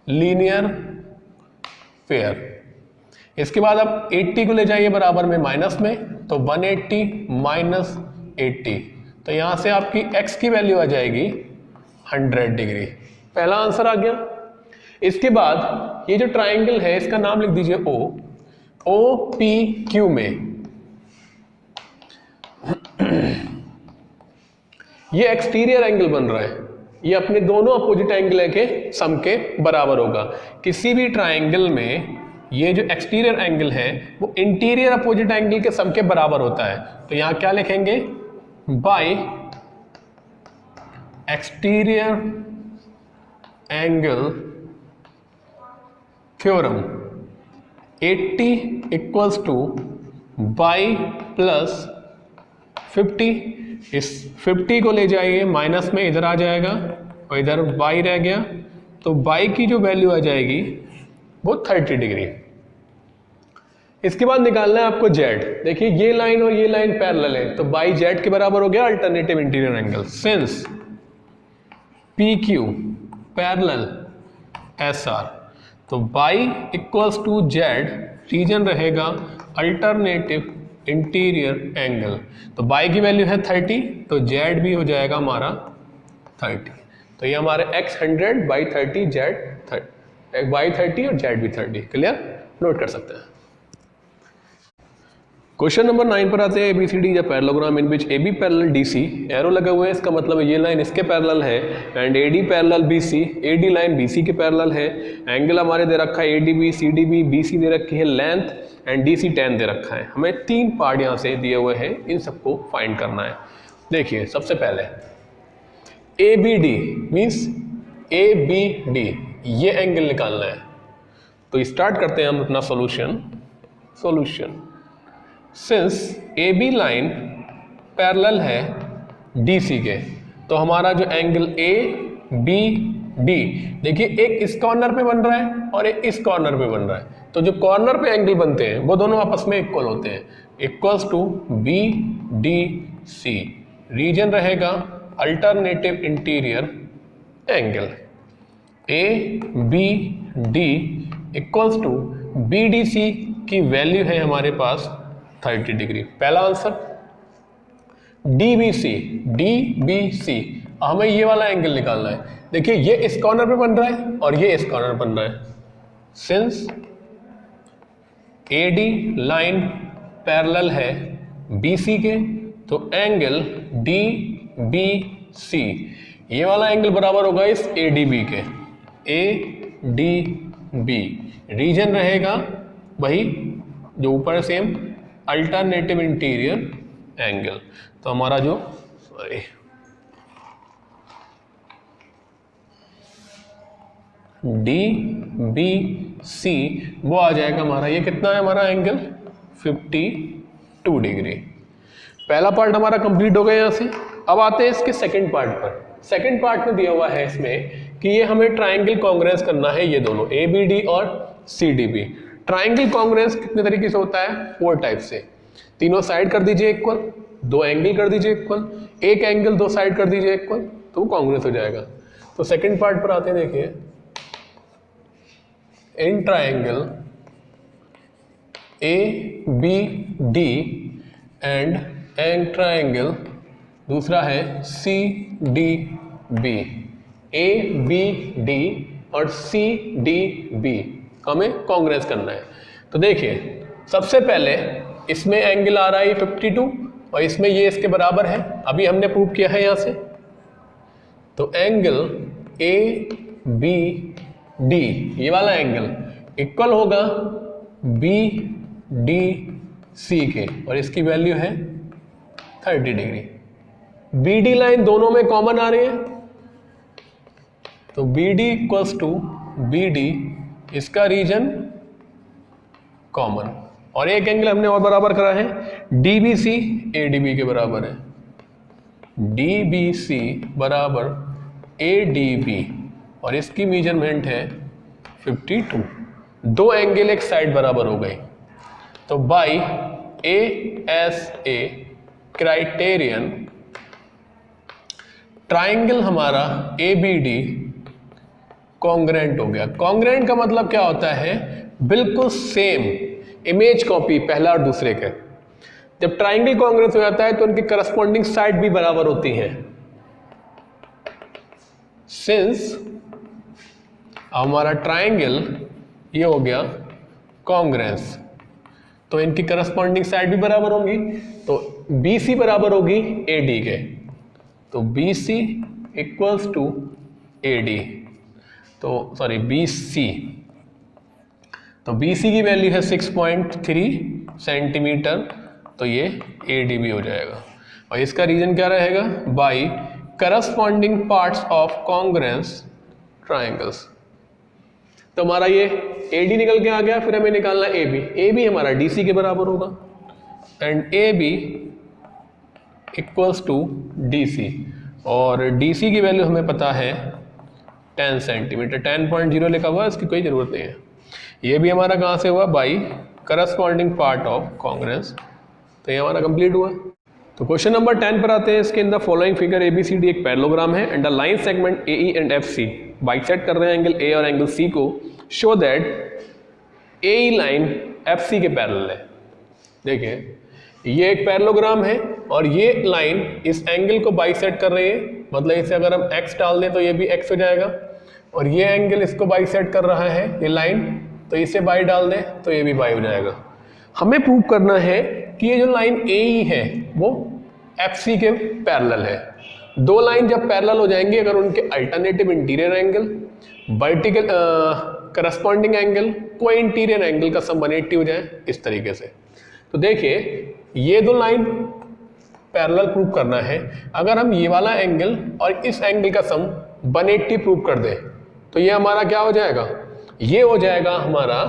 लीनियर पेयर। इसके बाद आप 80 को ले जाइए बराबर में माइनस में, तो 180 माइनस 80, तो यहां से आपकी x की वैल्यू आ जाएगी 100 डिग्री। पहला आंसर आ गया। इसके बाद ये जो ट्राइंगल है इसका नाम लिख दीजिए O, OPQ में ये एक्सटीरियर एंगल बन रहा है, ये अपने दोनों अपोजिट एंगल के सम के बराबर होगा। किसी भी ट्राइंगल में ये जो एक्सटीरियर एंगल है वो इंटीरियर अपोजिट एंगल के सम के बराबर होता है। तो यहां क्या लिखेंगे, bye exterior angle theorem 80 = by plus 50। इस 50 को ले जाइए माइनस में, इधर आ जाएगा और इधर बाई रह गया, तो बाई की जो वैल्यू आ जाएगी वो 30 डिग्री। इसके बाद निकालना है आपको जेड। देखिए ये लाइन और ये लाइन पैरेलल है, तो बाई जेड के बराबर हो गया alternative interior angle. Since PQ parallel SR, तो बाई = जेड, रीजन रहेगा अल्टरनेटिव इंटीरियर एंगल। तो बाई की वैल्यू है 30, तो जेड भी हो जाएगा हमारा 30। तो ये हमारे x 100 बाई 30 जेड 30, बाई 30 और जेड भी 30। क्लियर, नोट कर सकते हैं। क्वेश्चन नंबर 9 पर आते हैं। ABCD या पैरेललोग्राम इन विच AB पैरेलल DC, एरो लगा हुआ है, इसका मतलब है ये लाइन इसके पैरेलल है, and AD parallel BC, AD line BC के पैरेलल है। एंगल हमारे दे रखा है ADB, CDB, BC दे रखी है लेंथ, एंड DC tan दे रखा है। हमें 3 पार्ट यहाँ से दिए हुए हैं, इन सबको फाइंड करना है। देखिए सबसे पहले ABD मीन्स ABD, ये एंगल निकालना है। तो स्टार्ट करते हैं हम अपना solution. Since AB line parallel है DC के, तो हमारा जो एंगल ABD, देखिए एक इस कॉर्नर पे बन रहा है और एक इस कॉर्नर पे बन रहा है, तो जो कॉर्नर पे एंगल बनते हैं वो दोनों आपस में इक्वल होते हैं। Equals to B D C, reason रहेगा alternative interior angle. A B D equals to B D C की वैल्यू है हमारे पास 30 डिग्री, पहला आंसर। डी बी सी, हमें ये वाला एंगल निकालना है। देखिए ये इस कॉर्नर पे बन रहा है और ये इस कॉर्नर बन रहा है। Since A D line parallel है बी सी के, तो एंगल डी बी सी, ये वाला एंगल बराबर होगा इस ए डी बी के। ए डी बी रीजन रहेगा वही जो ऊपर सेम अल्टरनेटिव इंटीरियर एंगल। तो हमारा जो डी बी सी वो आ जाएगा हमारा, ये कितना है हमारा एंगल 52 डिग्री। पहला पार्ट हमारा कंप्लीट हो गया यहाँ से। अब आते हैं इसके सेकंड पार्ट पर। सेकंड पार्ट में दिया हुआ है इसमें कि ये हमें ट्राइंगल कॉन्ग्रेंस करना है, ये दोनों ए बी डी और C D B. Triangle congruence कितने तरीके से होता है? 4 टाइप से। तीनों साइड कर दीजिए इक्वल, दो एंगल कर दीजिए इक्वल, एक एंगल दो साइड कर दीजिए इक्वल, तो वो कॉन्ग्रेंस हो जाएगा। तो सेकंड पार्ट पर आते हैं, देखिए in triangle A B D and and triangle दूसरा है C D B, A B D और सी डी बी हमें कॉन्ग्रेंस करना है। तो देखिए सबसे पहले इसमें एंगल आ रहा है 52 और इसमें ये इसके बराबर है, अभी हमने प्रूव किया है यहाँ से। तो एंगल ए बी डी ये वाला एंगल इक्वल होगा बी डी सी के और इसकी वैल्यू है 30 डिग्री। बी डी लाइन दोनों में कॉमन आ रही है, तो B D equals to B D, इसका रीजन कॉमन। और एक एंगल हमने और बराबर करा है, D B C A D B के बराबर है, डी बी सी बराबर ए डी बी और इसकी मेजरमेंट है 52। दो एंगल एक साइड बराबर हो गए। तो by A S A criterion triangle हमारा ए बी डी कॉन्ग्रेंट हो गया। कॉन्ग्रेंट का मतलब क्या होता है? बिल्कुल सेम, इमेज कॉपी पहला और दूसरे के। जब ट्राइंगल कॉन्ग्रेंट हो जाता है तो उनकी करस्पॉन्डिंग साइड भी बराबर होती हैं। सिंस हमारा ट्राइंगल ये हो गया कॉन्ग्रेंस, तो इनकी करस्पॉन्डिंग साइड भी बराबर होंगी। तो बी सी बराबर होगी ए डी के, तो B C equals to A D, तो सॉरी बी सी, तो बी सी की वैल्यू है 6.3 सेंटीमीटर, तो ये ए डी बी हो जाएगा। और इसका रीजन क्या रहेगा? By corresponding parts of congruence triangles. तो हमारा ये ए डी निकल के आ गया, फिर हमें निकालना ए बी। ए बी हमारा डी सी के बराबर होगा and A B equals to D C, और डी सी की वैल्यू हमें पता है 10 सेंटीमीटर, 10.0 लिखा हुआ है, इसकी कोई ज़रूरत नहीं है। ये भी हमारा कहाँ से हुआ? By corresponding part of congruence. तो ये हमारा कंप्लीट हुआ। तो क्वेश्चन नंबर 10 पर आते हैं। इसके अंदर following figure A B C D एक पैरेललोग्राम है and the line segment A E and F C bisect कर रहे हैं एंगल ए और एंगल सी को। Show that A E line F C के पैरेलल है। देखिए ये एक पैरेललोग्राम है और ये लाइन इस एंगल को बाइसेक्ट कर रही है, मतलब इसे अगर हम x डाल दें तो ये भी x हो जाएगा, और ये एंगल इसको बाइसेक्ट कर रहा है ये लाइन, तो इसे बाई डाल दें तो ये भी बाई हो जाएगा। हमें प्रूव करना है कि ये जो लाइन ए ई है वो एफ सी के पैरेलल है। दो लाइन जब पैरेलल हो जाएंगी, अगर उनके alternative interior angle, vertical corresponding angle, कोई इंटीरियर एंगल का सम 180 हो जाए इस तरीके से। तो देखिए ये दो लाइन पैरेलल प्रूव करना है। अगर हम ये वाला एंगल और इस एंगल का सम 180 प्रूव कर दें तो ये हमारा क्या हो जाएगा? ये हो जाएगा हमारा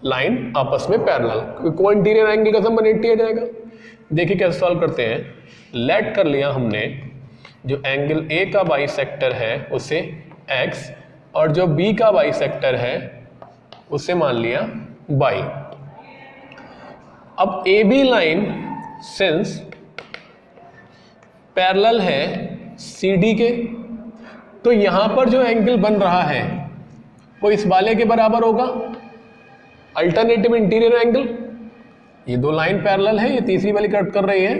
लाइन आपस में पैरेलल, क्योंकि कोई इंटीरियर एंगल का सम 180 आ जाएगा। देखिए कैसे सॉल्व करते हैं। लेट कर लिया हमने जो एंगल ए का बाइसेक्टर है उसे x और जो b का बाइसेक्टर है उसे मान लिया y। अब A B line since parallel है सी डी के, तो यहां पर जो एंगल बन रहा है वो इस वाले के बराबर होगा, अल्टरनेटिव इंटीरियर एंगल। ये दो लाइन पैरेलल है, ये तीसरी वाली कट कर रही है,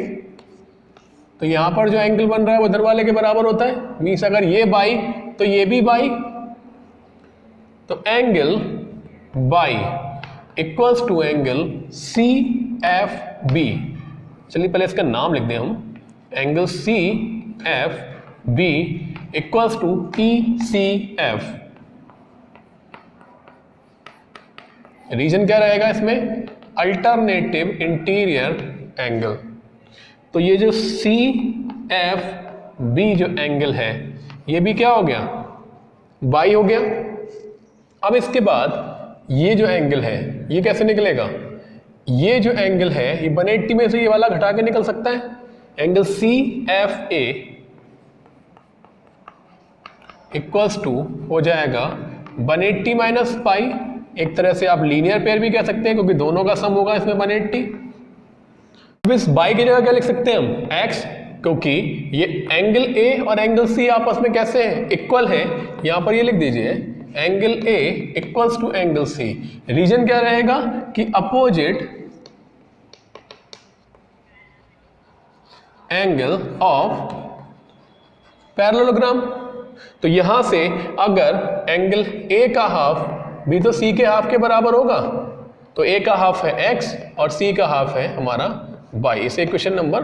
तो यहां पर जो एंगल बन रहा है वो उधर वाले के बराबर होता है। मीन्स अगर ये बाई तो ये भी बाई, तो angle y equals to angle C F B. चलिए पहले इसका नाम लिख दें हम, angle C F B equals to E C F. Reason क्या रहेगा इसमें, अल्टरनेटिव इंटीरियर एंगल। तो ये जो सी एफ बी जो एंगल है ये भी क्या हो गया, बाई हो गया। अब इसके बाद ये जो एंगल है ये कैसे निकलेगा, ये जो एंगल है ये 180 में से ये वाला घटा के निकल सकता है। Angle C F A equals to हो जाएगा 180 माइनस पाई। एक तरह से आप लीनियर पेयर भी कह सकते हैं क्योंकि दोनों का सम होगा इसमें 180। अब इस बाई की जगह क्या लिख सकते हैं हम, x, क्योंकि ये एंगल ए और एंगल सी आपस में कैसे हैं, इक्वल है। यहां पर ये लिख दीजिए angle A equals to angle C. Reason क्या रहेगा कि अपोजिट एंगल ऑफ पैरेललोग्राम। तो यहां से अगर एंगल ए का हाफ भी तो सी के हाफ के बराबर होगा, तो ए का हाफ है x और सी का हाफ है हमारा y। इसे इक्वेशन नंबर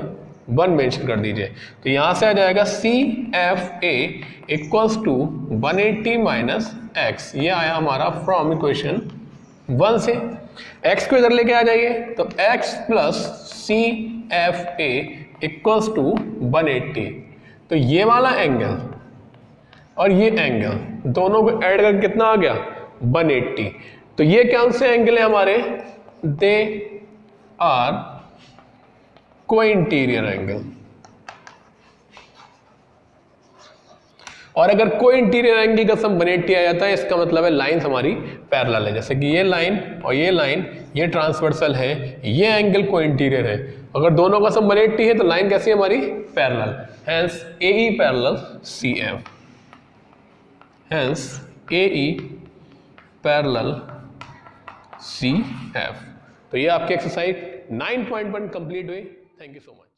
1 मेंशन कर दीजिए। तो यहां से आ जाएगा C F A equals to 180 minus x. ये आया हमारा फ्रॉम इक्वेशन 1 से। x को इधर लेके आ जाइए, तो x plus C F A equals to 180। तो ये वाला एंगल और ये एंगल दोनों को ऐड करके कितना आ गया, 180। तो ये कौन से एंगल है हमारे, दे आर को इंटीरियर एंगल। और अगर को इंटीरियर एंगल का सम 180 आ जाता है, इसका मतलब है लाइन हमारी पैरेलल है। जैसे कि ये लाइन और ये लाइन ये ट्रांसवर्सल है, ये एंगल को इंटीरियर है। अगर दोनों का सम 180 है तो लाइन कैसी है हमारी, parallel. Hence AE parallel CF, hence AE parallel CF। तो ये आपकी एक्सरसाइज 9.1 कंप्लीट हुई। Thank you so much.